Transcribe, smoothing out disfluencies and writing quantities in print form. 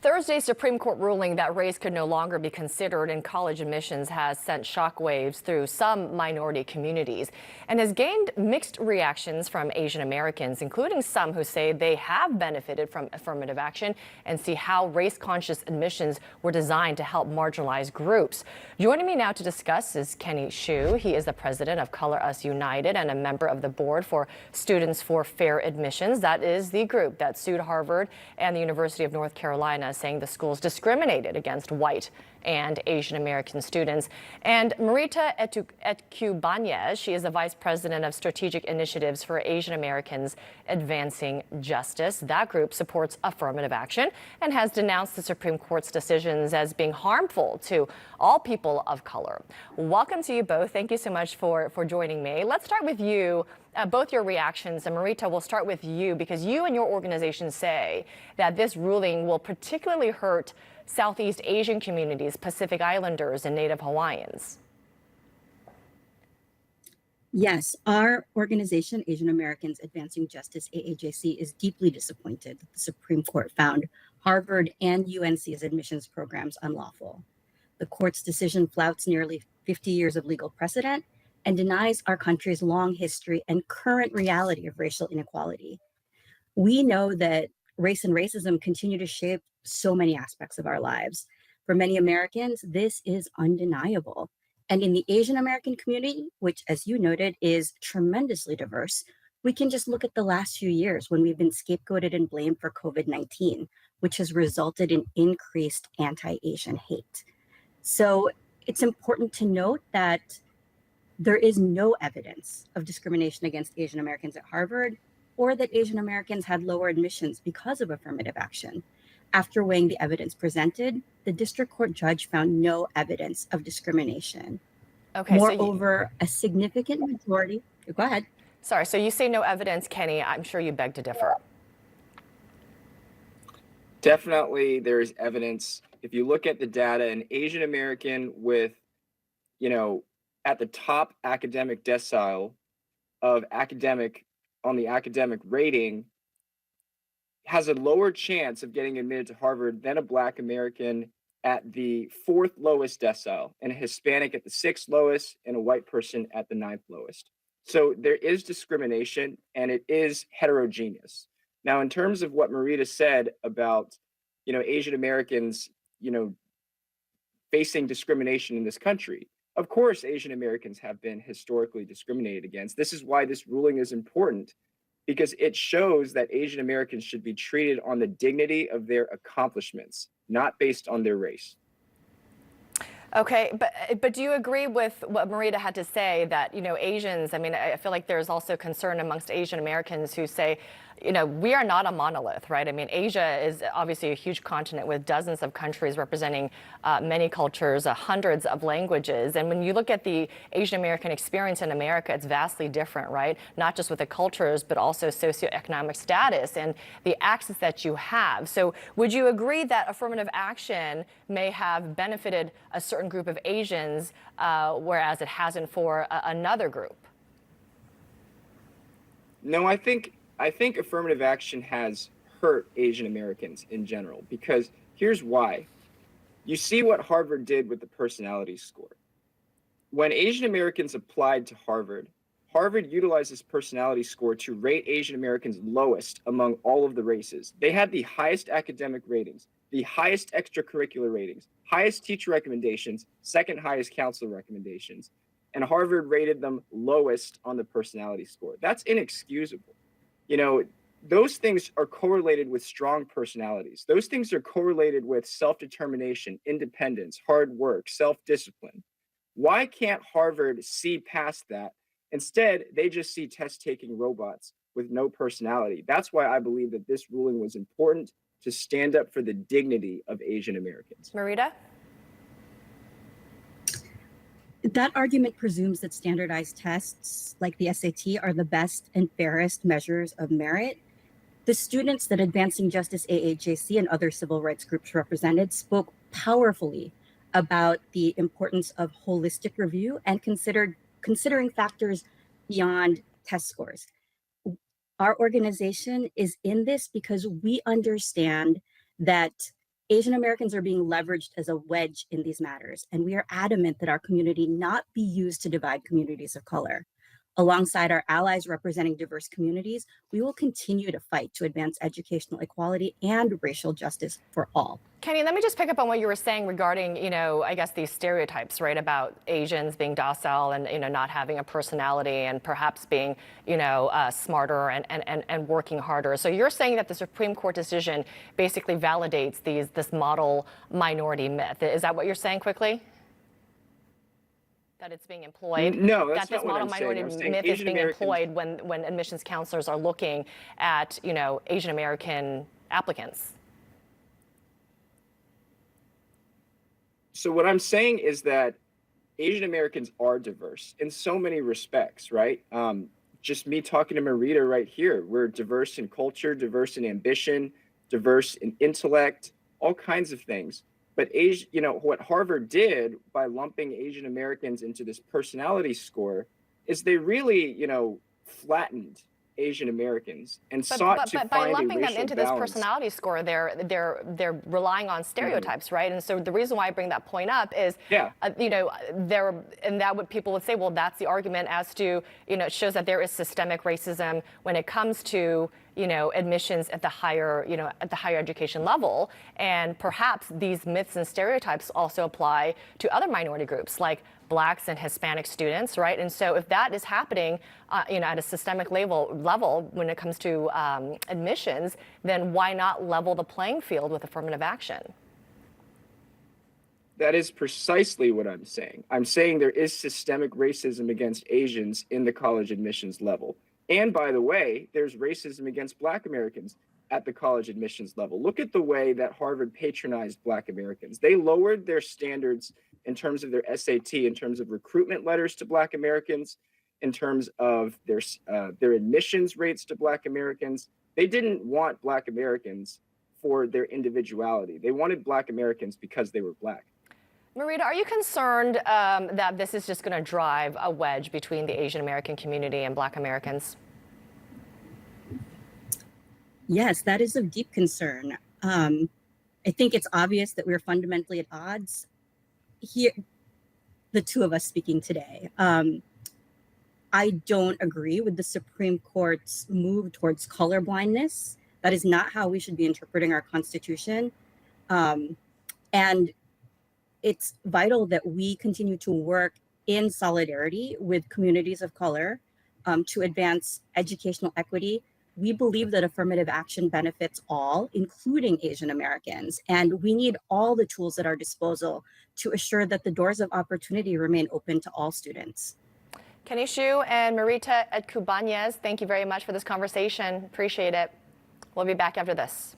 Thursday's Supreme Court ruling that race could no longer be considered in college admissions has sent shockwaves through some minority communities and has gained mixed reactions from Asian Americans, including some who say they have benefited from affirmative action and see how race-conscious admissions were designed to help marginalized groups. Joining me now to discuss is Kenny Xu. He is the president of Color Us United and a member of the board for Students for Fair Admissions. That is the group that sued Harvard and the University of North Carolina, saying the schools discriminated against white and Asian American students. And Marita Etcubanez, she is the vice president of strategic initiatives for Asian Americans advancing justice. That group supports affirmative action and has denounced the Supreme Court's decisions as being harmful to all people of color. Welcome to you both. Thank you so much for joining me. Let's start with you. Both your reactions, and Marita, we'll start with you because you and your organization say that this ruling will particularly hurt Southeast Asian communities, Pacific Islanders, and Native Hawaiians. Yes, our organization, Asian Americans Advancing Justice, AAJC, is deeply disappointed that the Supreme Court found Harvard and UNC's admissions programs unlawful. The court's decision flouts nearly 50 years of legal precedent and denies our country's long history and current reality of racial inequality. We know that race and racism continue to shape so many aspects of our lives. For many Americans, this is undeniable. And in the Asian American community, which, as you noted, is tremendously diverse, we can just look at the last few years when we've been scapegoated and blamed for COVID-19, which has resulted in increased anti-Asian hate. So it's important to note that there is no evidence of discrimination against Asian Americans at Harvard or that Asian Americans had lower admissions because of affirmative action. After weighing the evidence presented, the district court judge found no evidence of discrimination. Okay. Moreover, a significant majority, go ahead. Sorry, so you say no evidence, Kenny. I'm sure you beg to differ. Definitely there is evidence. If you look at the data, an Asian American with, at the top academic decile of on the academic rating has a lower chance of getting admitted to Harvard than a Black American at the 4th lowest decile, and a Hispanic at the 6th lowest, and a white person at the 9th lowest. So there is discrimination, and it is heterogeneous. Now, in terms of what Marita said about, Asian Americans, facing discrimination in this country, of course, Asian Americans have been historically discriminated against. This is why this ruling is important, because it shows that Asian Americans should be treated on the dignity of their accomplishments, not based on their race. Okay, but do you agree with what Marita had to say that, Asians, I feel like there's also concern amongst Asian Americans who say, we are not a monolith, right? Asia is obviously a huge continent with dozens of countries representing many cultures, hundreds of languages. And when you look at the Asian American experience in America, it's vastly different, right? Not just with the cultures, but also socioeconomic status and the access that you have. So would you agree that affirmative action may have benefited a certain group of Asians, whereas it hasn't for another group? No, I think affirmative action has hurt Asian Americans in general, because here's why. You see what Harvard did with the personality score. When Asian Americans applied to Harvard, Harvard utilized this personality score to rate Asian Americans lowest among all of the races. They had the highest academic ratings, the highest extracurricular ratings, highest teacher recommendations, second highest counselor recommendations, and Harvard rated them lowest on the personality score. That's inexcusable. Those things are correlated with strong personalities. Those things are correlated with self-determination, independence, hard work, self-discipline. Why can't Harvard see past that? Instead, they just see test-taking robots with no personality. That's why I believe that this ruling was important, to stand up for the dignity of Asian Americans. Marita? That argument presumes that standardized tests like the SAT are the best and fairest measures of merit. The students that Advancing Justice AAJC and other civil rights groups represented spoke powerfully about the importance of holistic review and considering factors beyond test scores. Our organization is in this because we understand that Asian Americans are being leveraged as a wedge in these matters, and we are adamant that our community not be used to divide communities of color. Alongside our allies representing diverse communities, we will continue to fight to advance educational equality and racial justice for all. Kenny, let me just pick up on what you were saying regarding, I guess these stereotypes, right, about Asians being docile and, not having a personality and perhaps being, smarter and working harder. So you're saying that the Supreme Court decision basically validates this model minority myth. Is that what you're saying quickly? That it's being employed? No, that's that this not what model I'm saying. minority myth is being employed when admissions counselors are looking at, Asian American applicants? So what I'm saying is that Asian Americans are diverse in so many respects, right? Just me talking to Marita right here, we're diverse in culture, diverse in ambition, diverse in intellect, all kinds of things. But what Harvard did by lumping Asian Americans into this personality score is they really, flattened Asian Americans and sought to But find by a lumping them racial into this balance. personality score, they're relying on stereotypes, right? And so the reason why I bring that point up is, that what people would say, well, that's the argument as to, it shows that there is systemic racism when it comes to, admissions at the higher, education level. And perhaps these myths and stereotypes also apply to other minority groups like Blacks and Hispanic students, right? And so if that is happening, at a systemic level when it comes to admissions, then why not level the playing field with affirmative action? That is precisely what I'm saying. I'm saying there is systemic racism against Asians in the college admissions level. And by the way, there's racism against Black Americans at the college admissions level. Look at the way that Harvard patronized Black Americans. They lowered their standards in terms of their SAT, in terms of recruitment letters to Black Americans, in terms of their admissions rates to Black Americans. They didn't want Black Americans for their individuality. They wanted Black Americans because they were Black. Marita, are you concerned that this is just going to drive a wedge between the Asian American community and Black Americans? Yes, that is of deep concern. I think it's obvious that we're fundamentally at odds here, the two of us speaking today. I don't agree with the Supreme Court's move towards colorblindness. That is not how we should be interpreting our Constitution. And it's vital that we continue to work in solidarity with communities of color to advance educational equity. We believe that affirmative action benefits all, including Asian Americans, and we need all the tools at our disposal to assure that the doors of opportunity remain open to all students. Kenny Xu and Marita Etcubanez, thank you very much for this conversation. Appreciate it. We'll be back after this.